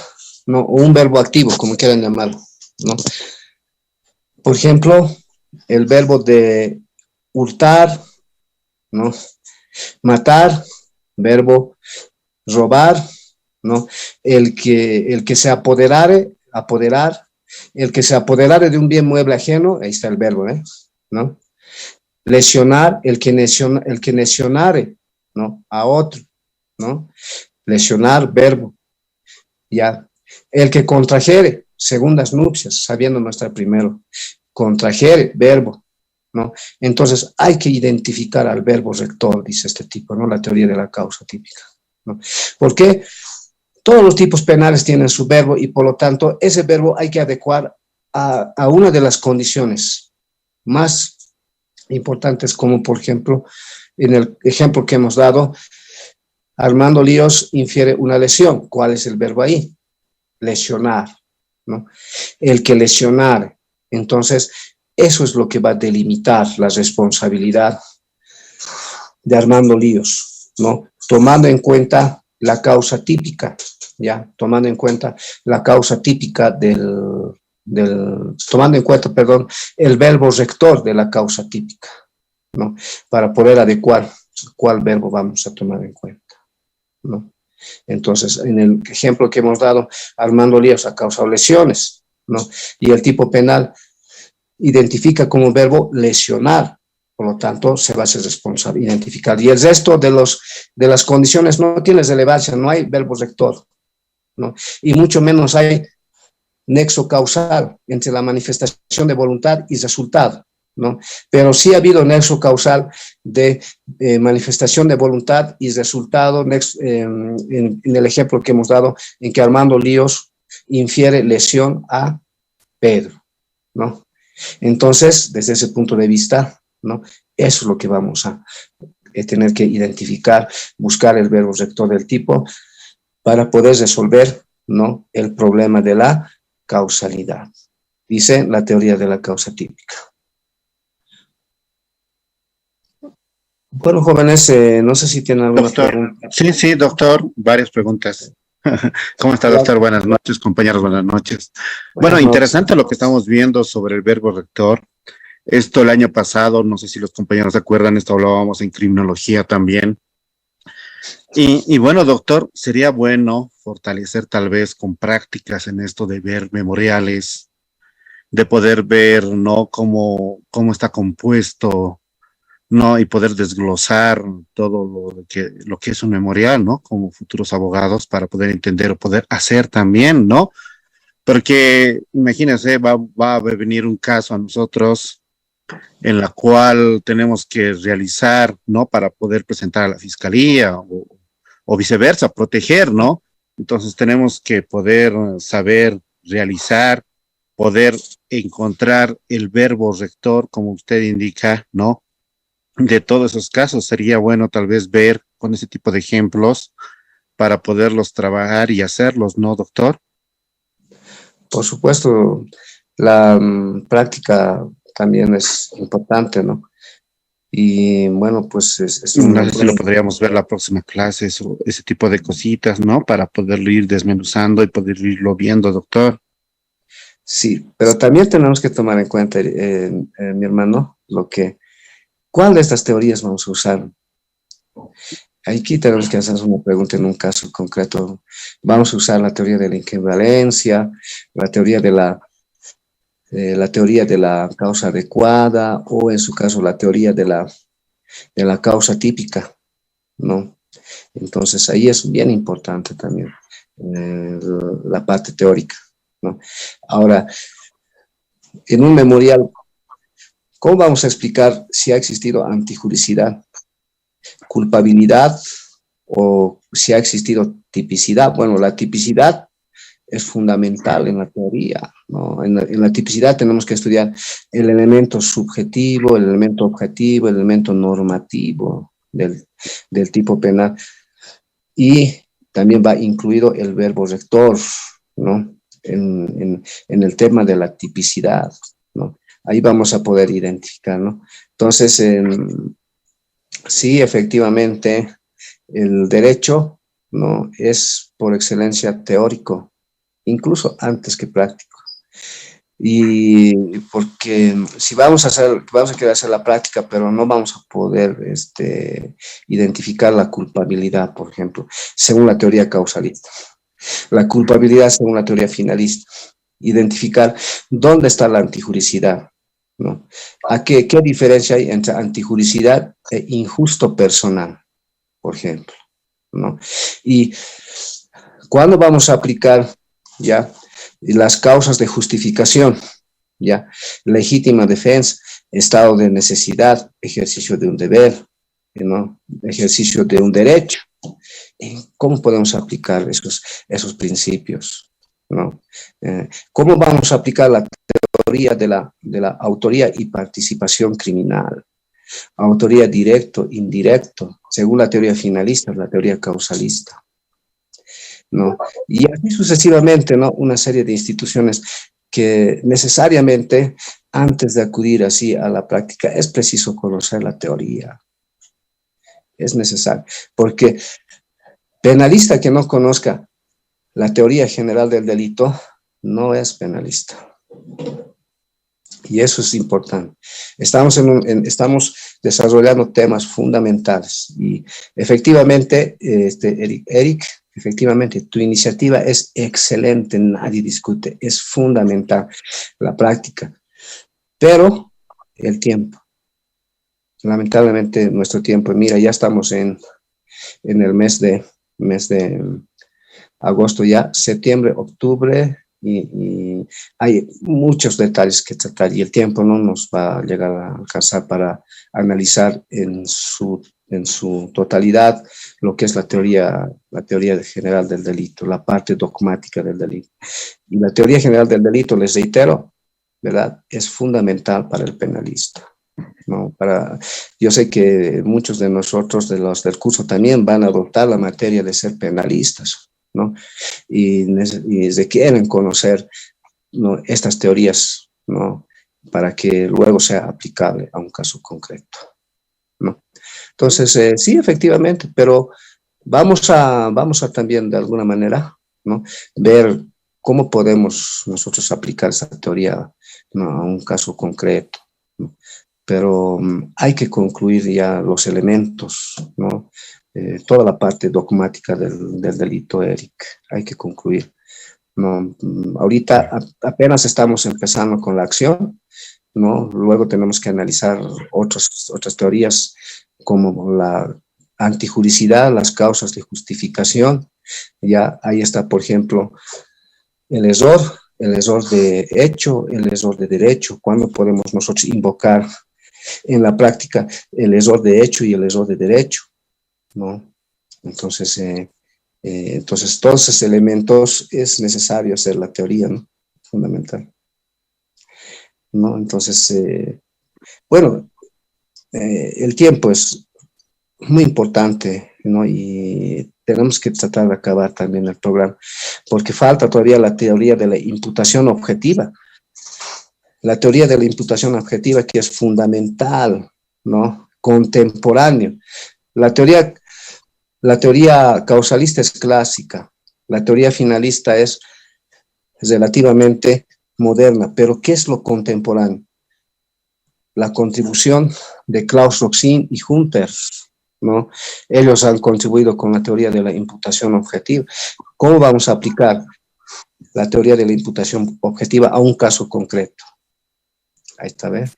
¿no? O un verbo activo, como quieran llamarlo, ¿no? Por ejemplo, el verbo de hurtar, ¿no? Matar, verbo robar, ¿no? El que se apoderar, el que se apoderare de un bien mueble ajeno, ahí está el verbo, ¿no? Lesionar, el que lesionare, ¿no? A otro, ¿no? Lesionar, verbo, ya. El que contrajere, segundas nupcias, sabiendo no estar primero, contrajere, verbo, ¿no? Entonces hay que identificar al verbo rector, dice este tipo, ¿no? La teoría de la causa típica, ¿no? ¿Por qué? Todos los tipos penales tienen su verbo y por lo tanto ese verbo hay que adecuar a una de las condiciones más importantes, como por ejemplo, en el ejemplo que hemos dado, Armando Líos infiere una lesión. ¿Cuál es el verbo ahí? Lesionar, ¿no? El que lesionar. Entonces, eso es lo que va a delimitar la responsabilidad de Armando Líos, ¿no? Tomando en cuenta la causa típica, ¿ya? Tomando en cuenta la causa típica tomando en cuenta, perdón, el verbo rector de la causa típica, ¿no? Para poder adecuar cuál verbo vamos a tomar en cuenta, ¿no? Entonces, en el ejemplo que hemos dado, Armando Líos ha causado lesiones, ¿no? Y el tipo penal identifica como verbo lesionar, por lo tanto, se va a ser responsable, identificar. Y el resto de las condiciones no tiene relevancia, no hay verbo rector, ¿no? Y mucho menos hay nexo causal entre la manifestación de voluntad y resultado, ¿no? Pero sí ha habido nexo causal de manifestación de voluntad y resultado en el ejemplo que hemos dado, en que Armando Líos infiere lesión a Pedro, ¿no? Entonces, desde ese punto de vista, ¿no? Eso es lo que vamos a tener que identificar, buscar el verbo rector del tipo para poder resolver, ¿no? El problema de la causalidad. Dice la teoría de la causa típica. Bueno, jóvenes, no sé si tienen alguna Doctor, pregunta. sí, sí, doctor, varias preguntas. ¿Cómo está, Ya, doctor? Buenas noches, compañeros, buenas noches. Bueno, buenas noches. interesante lo que estamos viendo sobre el verbo rector. Esto el año pasado, no sé si los compañeros se acuerdan, esto hablábamos en criminología también. Y bueno, doctor, sería bueno fortalecer tal vez con prácticas en esto de ver memoriales, de poder ver, ¿no? Cómo está compuesto, ¿no? Y poder desglosar todo lo que es un memorial, ¿no? Como futuros abogados para poder entender o poder hacer también, ¿no? Porque imagínense, va a venir un caso a nosotros en la cual tenemos que realizar, ¿no? Para poder presentar a la fiscalía o viceversa, proteger, ¿no? Entonces tenemos que poder saber realizar, poder encontrar el verbo rector, como usted indica, ¿no? De todos esos casos sería bueno tal vez ver con ese tipo de ejemplos para poderlos trabajar y hacerlos, ¿no, doctor? Por supuesto, la práctica también es importante, ¿no? Y bueno, pues es No una sé si lo buena. podríamos ver la próxima clase, o ese tipo de cositas, ¿no? Para poderlo ir desmenuzando y poder irlo viendo, doctor. Sí, pero también tenemos que tomar en cuenta, mi hermano, ¿cuál de estas teorías vamos a usar? Aquí tenemos que hacer una pregunta en un caso concreto. ¿Vamos a usar la teoría de la equivalencia, la teoría la teoría de la causa adecuada o en su caso la teoría de la causa típica, ¿no? Entonces ahí es bien importante también eh, la parte teórica, ¿no? Ahora, en un memorial, ¿cómo vamos a explicar si ha existido antijuricidad, culpabilidad o si ha existido tipicidad? Bueno, la tipicidad es fundamental en la teoría, ¿no? En la tipicidad tenemos que estudiar el elemento subjetivo, el elemento objetivo, el elemento normativo del tipo penal y también va incluido el verbo rector, ¿no? En el tema de la tipicidad, ¿no? Ahí vamos a poder identificar, ¿no? Entonces, sí, efectivamente, el derecho, ¿no? Es por excelencia teórico, incluso antes que práctico. Y porque si vamos a querer hacer la práctica, pero no vamos a poder identificar la culpabilidad, por ejemplo, según la teoría causalista. La culpabilidad según la teoría finalista. Identificar dónde está la antijuricidad, ¿no? ¿Qué diferencia hay entre antijuricidad e injusto personal, por ejemplo, ¿no? Y cuándo vamos a aplicar ya las causas de justificación, ya legítima defensa, estado de necesidad, ejercicio de un deber, ¿no? Ejercicio de un derecho. ¿Cómo podemos aplicar esos principios, ¿no? ¿Cómo vamos a aplicar la teoría de la autoría y participación criminal? Autoría directo, indirecto, según la teoría finalista, la teoría causalista, ¿no? Y así sucesivamente, ¿no? Una serie de instituciones que necesariamente, antes de acudir así a la práctica, es preciso conocer la teoría, es necesario, porque penalista que no conozca la teoría general del delito no es penalista. Y eso es importante. Estamos desarrollando temas fundamentales y efectivamente, Eric, efectivamente, tu iniciativa es excelente, nadie discute, es fundamental la práctica, pero el tiempo, lamentablemente nuestro tiempo, mira, ya estamos en el mes de agosto ya, septiembre, octubre, y hay muchos detalles que tratar y el tiempo no nos va a llegar a alcanzar para analizar en su totalidad lo que es la teoría general del delito, la parte dogmática del delito. Y la teoría general del delito, les reitero, ¿verdad? Es fundamental para el penalista. ¿No? Yo sé que muchos de nosotros, de los del curso, también van a adoptar la materia de ser penalistas, ¿no? Y se quieren conocer, ¿no? Estas teorías, ¿no? Para que luego sea aplicable a un caso concreto, ¿no? Entonces, sí, efectivamente, pero vamos a también de alguna manera, ¿no? Ver cómo podemos nosotros aplicar esa teoría, ¿no? A un caso concreto, ¿no? Pero hay que concluir ya los elementos, ¿no? Toda la parte dogmática del delito, Eric, hay que concluir, ¿no? Ahorita apenas estamos empezando con la acción, ¿no? Luego tenemos que analizar otras teorías como la antijuricidad, las causas de justificación. Ya ahí está, por ejemplo, el error, el error de hecho, el error de derecho. ¿Cuándo podemos nosotros invocar en la práctica el error de hecho y el error de derecho? ¿No? Entonces, entonces todos esos elementos es necesario hacer la teoría, ¿no? Fundamental, ¿no? Entonces, bueno, el tiempo es muy importante, ¿no? Y tenemos que tratar de acabar también el programa, porque falta todavía la teoría de la imputación objetiva. La teoría de la imputación objetiva que es fundamental, ¿no? Contemporáneo. La teoría causalista es clásica, la teoría finalista es relativamente moderna, pero ¿qué es lo contemporáneo? La contribución de Klaus Roxin y Hunter, ¿no? Ellos han contribuido con la teoría de la imputación objetiva. ¿Cómo vamos a aplicar la teoría de la imputación objetiva a un caso concreto? Ahí está, ¿ves?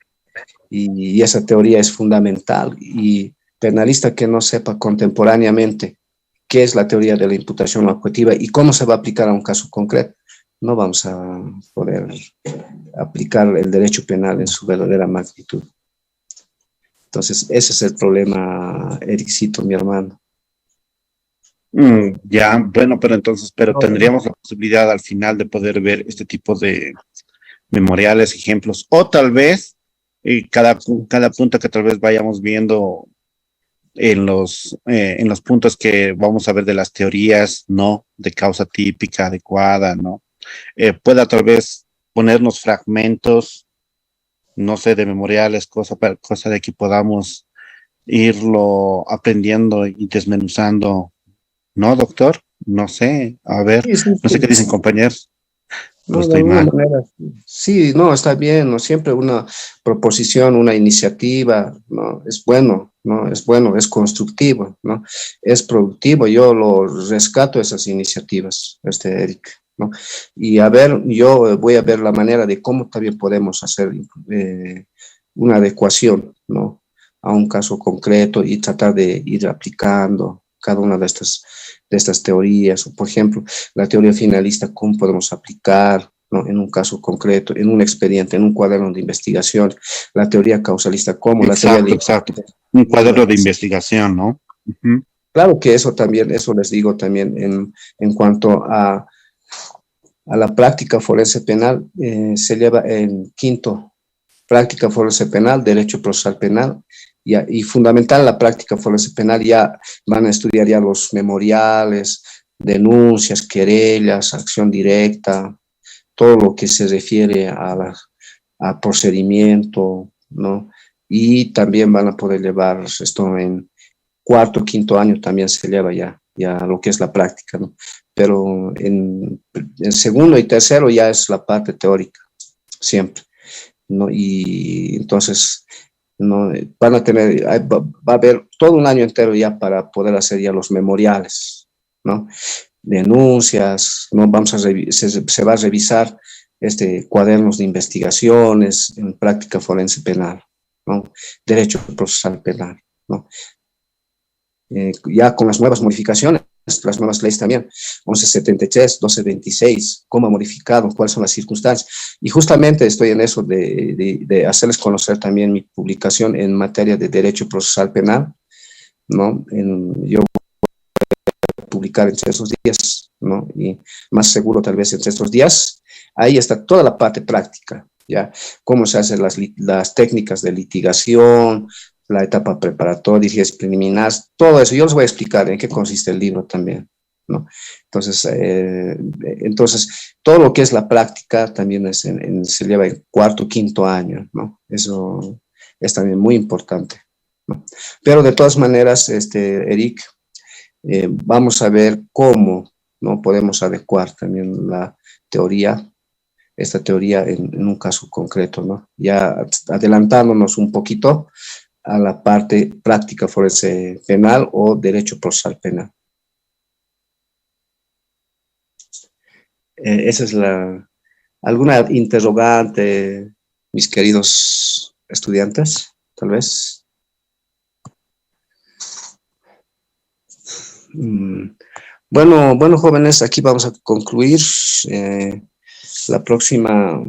Y esa teoría es fundamental, y penalista que no sepa contemporáneamente qué es la teoría de la imputación objetiva y cómo se va a aplicar a un caso concreto, no vamos a poder aplicar el derecho penal en su verdadera magnitud. Entonces, ese es el problema, Ericito, mi hermano. Ya, bueno, pero entonces, pero tendríamos la posibilidad al final de poder ver este tipo de memoriales, ejemplos, o tal vez cada punto que tal vez vayamos viendo en los puntos que vamos a ver de las teorías, ¿no? De causa típica, adecuada, ¿no? Pueda tal vez ponernos fragmentos, no sé, de memoriales, cosa de que podamos irlo aprendiendo y desmenuzando, ¿no, doctor? No sé, a ver, Sí, sí, no sé qué sí. dicen compañeros, o No, de estoy alguna mal. manera, sí, no, está bien, ¿no? Siempre una proposición, una iniciativa, ¿no? Es bueno, ¿no? Es bueno, es constructivo, ¿no? Es productivo, yo lo rescato esas iniciativas, Eric, ¿no? Y a ver, yo voy a ver la manera de cómo también podemos hacer una adecuación, ¿no? A un caso concreto y tratar de ir aplicando cada una de estas teorías, o por ejemplo, la teoría finalista, cómo podemos aplicar, ¿no? En un caso concreto, en un expediente, en un cuaderno de investigación, la teoría causalista, cómo la teoría Exacto, de... exacto. Un cuaderno de investigación, ¿no? Ujú. Claro que eso también, eso les digo también en cuanto a la práctica forense penal, se lleva en quinto, práctica forense penal, derecho procesal penal, y fundamental la práctica forense penal, ya van a estudiar ya los memoriales, denuncias, querellas, acción directa, todo lo que se refiere a procedimiento, ¿no? Y también van a poder llevar esto en cuarto, quinto año, también se lleva ya lo que es la práctica, ¿no? Pero en segundo y tercero ya es la parte teórica, siempre, ¿no? Y entonces, ¿no? Van a tener, va a haber todo un año entero ya para poder hacer ya los memoriales, ¿no? Denuncias, ¿no? Se va a revisar cuadernos de investigaciones en práctica forense penal, ¿no? Derecho procesal penal, ¿no? Ya con las nuevas modificaciones, las nuevas leyes también, 1173, 1226, cómo ha modificado, cuáles son las circunstancias. Y justamente estoy en eso de hacerles conocer también mi publicación en materia de derecho procesal penal, ¿no? Yo publicar entre esos días, ¿no? Y más seguro tal vez entre estos días. Ahí está toda la parte práctica, ¿ya? Cómo se hacen las técnicas de litigación, la etapa preparatoria, y preliminares, todo eso. Yo les voy a explicar en qué consiste el libro también, ¿no? Entonces, todo lo que es la práctica también se lleva en cuarto, quinto año, ¿no? Eso es también muy importante. ¿no? Pero de todas maneras, Eric, vamos a ver cómo, ¿no?, podemos adecuar también esta teoría en un caso concreto, ¿no? Ya adelantándonos un poquito a la parte práctica forense penal o derecho procesal penal. Esa es alguna interrogante, mis queridos estudiantes, tal vez. Bueno, jóvenes, aquí vamos a concluir. La próxima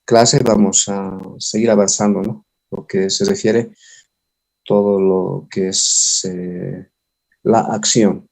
clase vamos a seguir avanzando, ¿no? Lo que se refiere todo lo que es la acción.